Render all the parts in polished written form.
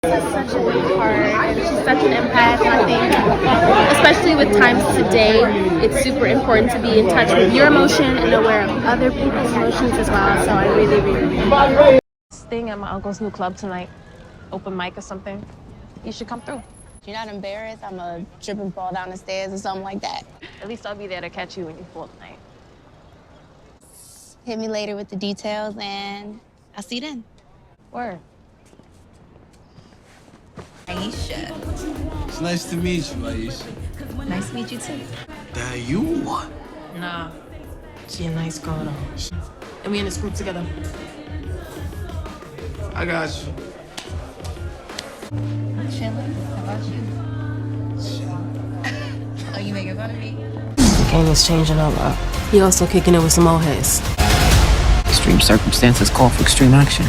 This is such a big part, and she's such an empath. And I think, especially with times today, it's super important to be in touch with your emotion and aware of other people's emotions as well. So I really, really love it. Thing at my uncle's new club tonight, open mic or something. You should come through. You're not embarrassed? I'm a trip and fall down the stairs or something like that. At least I'll be there to catch you when you fall tonight. Hit me later with the details, and I'll see you then. Word. Aisha. It's nice to meet you, Aisha. Nice to meet you too. That you? Nah, she a nice girl though. And we in this group together. I got you. I'm chilling. How about you? Oh, you making fun of me? Kanan's changing a lot. He also kicking it with some old heads. Extreme circumstances call for extreme action.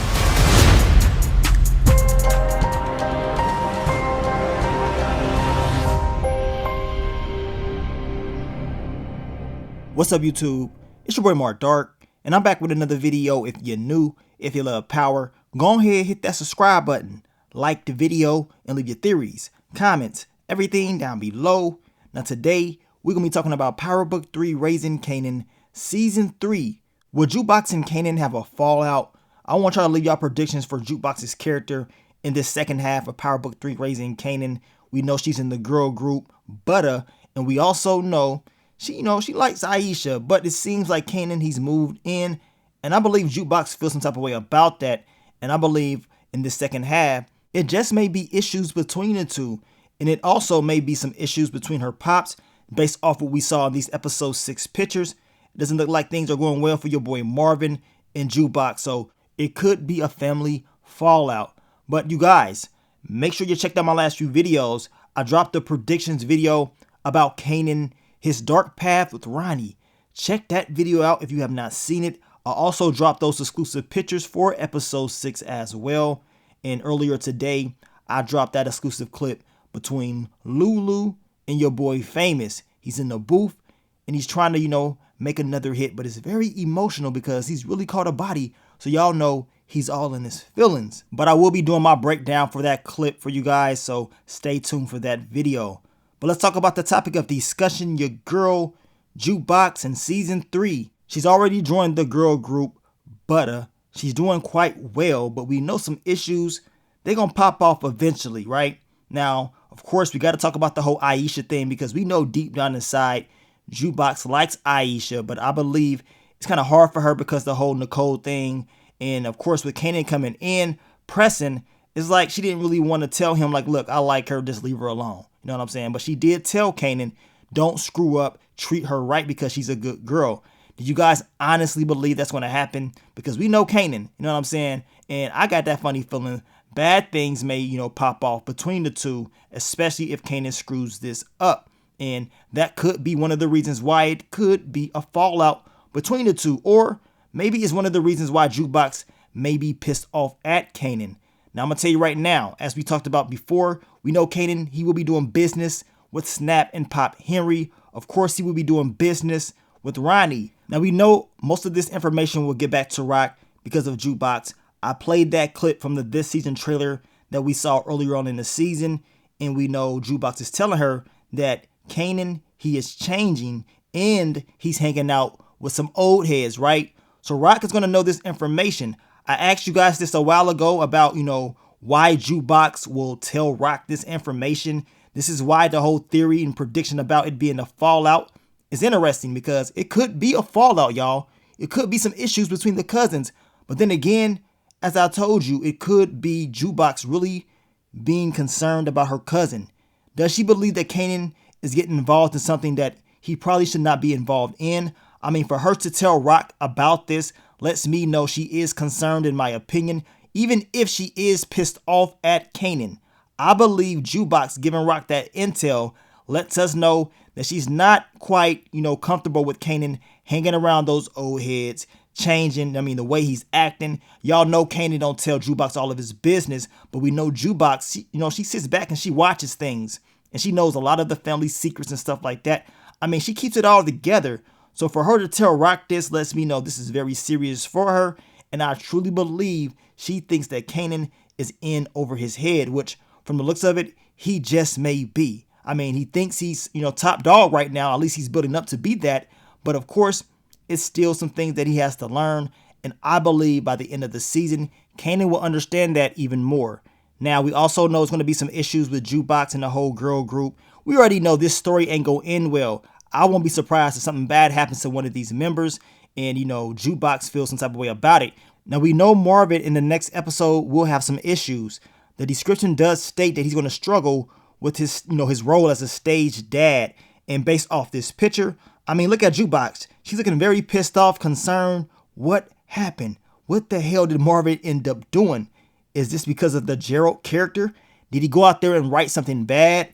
What's up, YouTube? It's your boy Mark Dark, and I'm back with another video. If you're new, if you love power, go ahead, hit that subscribe button, like the video, and leave your theories, comments, everything down below. Now today, we're going to be talking about Power Book 3 Raising Kanan Season 3. Will Jukebox and Kanan have a fallout? I want y'all to leave y'all predictions for Jukebox's character in this second half of Power Book 3 Raising Kanan. We know she's in the girl group, Butter, and we also know she likes Aisha, but it seems like Kanan, he's moved in, and I believe Jukebox feels some type of way about that, and I believe in this second half, it just may be issues between the two, and it also may be some issues between her pops, based off what we saw in these episode 6 pictures. It doesn't look like things are going well for your boy Marvin and Jukebox, so it could be a family fallout. But you guys, make sure you check out my last few videos. I dropped the predictions video about Kanan, his dark path with Ronnie. Check that video out if you have not seen it. I also dropped those exclusive pictures for episode 6 as well. And earlier today, I dropped that exclusive clip between Lulu and your boy Famous. He's in the booth and he's trying to, make another hit, but it's very emotional because he's really caught a body. So y'all know he's all in his feelings. But I will be doing my breakdown for that clip for you guys, so stay tuned for that video. But let's talk about the topic of discussion, your girl, Jukebox in Season 3. She's already joined the girl group, Butter. She's doing quite well, but we know some issues. They're going to pop off eventually, right? Now, of course, we got to talk about the whole Aisha thing because we know deep down inside, Jukebox likes Aisha, but I believe it's kind of hard for her because the whole Nicole thing. And, of course, with Kanan coming in, pressing, it's like she didn't really want to tell him, like, look, I like her, just leave her alone. You know what I'm saying? But she did tell Kanan, don't screw up, treat her right because she's a good girl. Did you guys honestly believe that's going to happen? Because we know Kanan, you know what I'm saying? And I got that funny feeling bad things may, pop off between the two, especially if Kanan screws this up. And that could be one of the reasons why it could be a fallout between the two. Or maybe it's one of the reasons why Jukebox may be pissed off at Kanan. Now, I'm going to tell you right now, as we talked about before, we know Kanan, he will be doing business with Snap and Pop Henry. Of course, he will be doing business with Ronnie. Now, we know most of this information will get back to Rock because of Jukebox. I played that clip from the This Season trailer that we saw earlier on in the season, and we know Jukebox is telling her that Kanan, he is changing, and he's hanging out with some old heads, right? So Rock is going to know this information. I asked you guys this a while ago about, why Jukebox will tell Rock this information. This is why the whole theory and prediction about it being a fallout is interesting because it could be a fallout, y'all. It could be some issues between the cousins. But then again, as I told you, it could be Jukebox really being concerned about her cousin. Does she believe that Kanan is getting involved in something that he probably should not be involved in? I mean, for her to tell Rock about this lets me know she is concerned, in my opinion, even if she is pissed off at Kanan. I believe Jukebox giving Rock that intel lets us know that she's not quite, comfortable with Kanan hanging around those old heads, changing, the way he's acting. Y'all know Kanan don't tell Jukebox all of his business, but we know Jukebox, she sits back and she watches things, and she knows a lot of the family secrets and stuff like that. She keeps it all together. So for her to tell Rock this lets me know this is very serious for her, and I truly believe she thinks that Kanan is in over his head, which from the looks of it, he just may be. I mean, he thinks he's, top dog right now. At least he's building up to be that. But of course, it's still some things that he has to learn. And I believe by the end of the season, Kanan will understand that even more. Now, we also know it's going to be some issues with Jukebox and the whole girl group. We already know this story ain't going to end well. I won't be surprised if something bad happens to one of these members and, Jukebox feels some type of way about it. Now, we know Marvin in the next episode will have some issues. The description does state that he's going to struggle with his, his role as a stage dad. And based off this picture, I mean, look at Jukebox. She's looking very pissed off, concerned. What happened? What the hell did Marvin end up doing? Is this because of the Gerald character? Did he go out there and write something bad?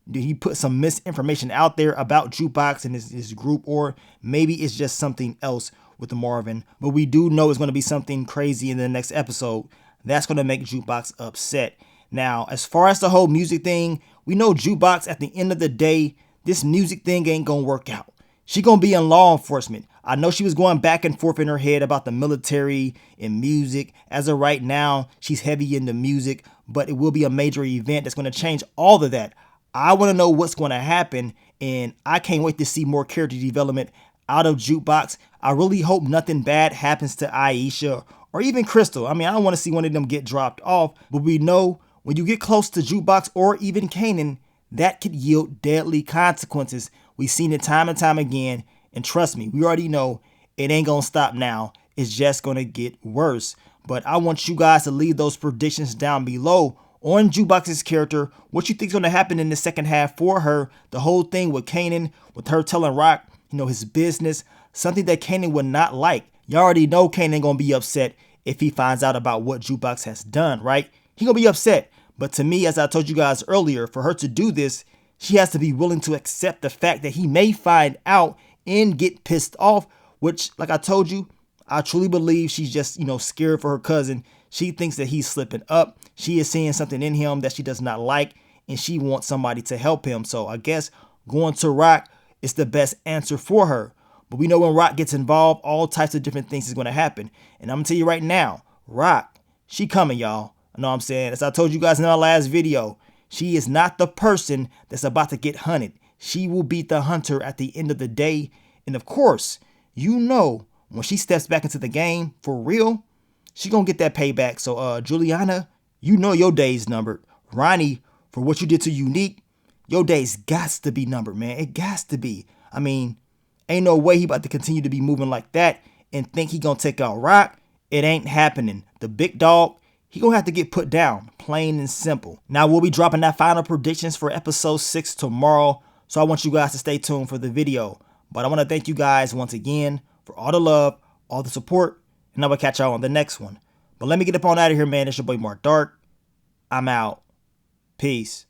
Did he put some misinformation out there about Jukebox and his group? Or maybe it's just something else with the Marvin. But we do know it's going to be something crazy in the next episode. That's going to make Jukebox upset. Now, as far as the whole music thing, we know Jukebox at the end of the day, this music thing ain't going to work out. She going to be in law enforcement. I know she was going back and forth in her head about the military and music. As of right now, she's heavy into music, but it will be a major event that's going to change all of that. I want to know what's going to happen, and I can't wait to see more character development out of Jukebox. I really hope nothing bad happens to Aisha or even Crystal. I mean, I don't want to see one of them get dropped off, but we know when you get close to Jukebox or even Kanan, that could yield deadly consequences. We've seen it time and time again. And trust me, we already know it ain't going to stop now. It's just going to get worse. But I want you guys to leave those predictions down below on Jukebox's character. What you think is going to happen in the second half for her. The whole thing with Kanan, with her telling Rock, his business. Something that Kanan would not like. You already know Kanan going to be upset if he finds out about what Jukebox has done, right? He going to be upset. But to me, as I told you guys earlier, for her to do this, she has to be willing to accept the fact that he may find out and get pissed off, which, like I told you, I truly believe she's just, scared for her cousin. She thinks that he's slipping up. She is seeing something in him that she does not like, and she wants somebody to help him. So I guess going to Rock is the best answer for her. But we know when Rock gets involved, all types of different things is going to happen. And I'm going to tell you right now, Rock, she coming, y'all. I know what I'm saying. As I told you guys in our last video, she is not the person that's about to get hunted. She will be the hunter at the end of the day. And of course, when she steps back into the game for real, she gonna get that payback. So Juliana, your day's numbered. Ronnie, for what you did to Unique, your day's got to be numbered, man. It got to be. I mean, ain't no way he about to continue to be moving like that and think he gonna take out Rock. It ain't happening. The big dog, he gonna have to get put down, plain and simple. Now, we'll be dropping that final predictions for episode 6 tomorrow. So I want you guys to stay tuned for the video. But I want to thank you guys once again for all the love, all the support, and I will catch y'all on the next one. But let me get up on out of here, man. It's your boy Mark Dark. I'm out. Peace.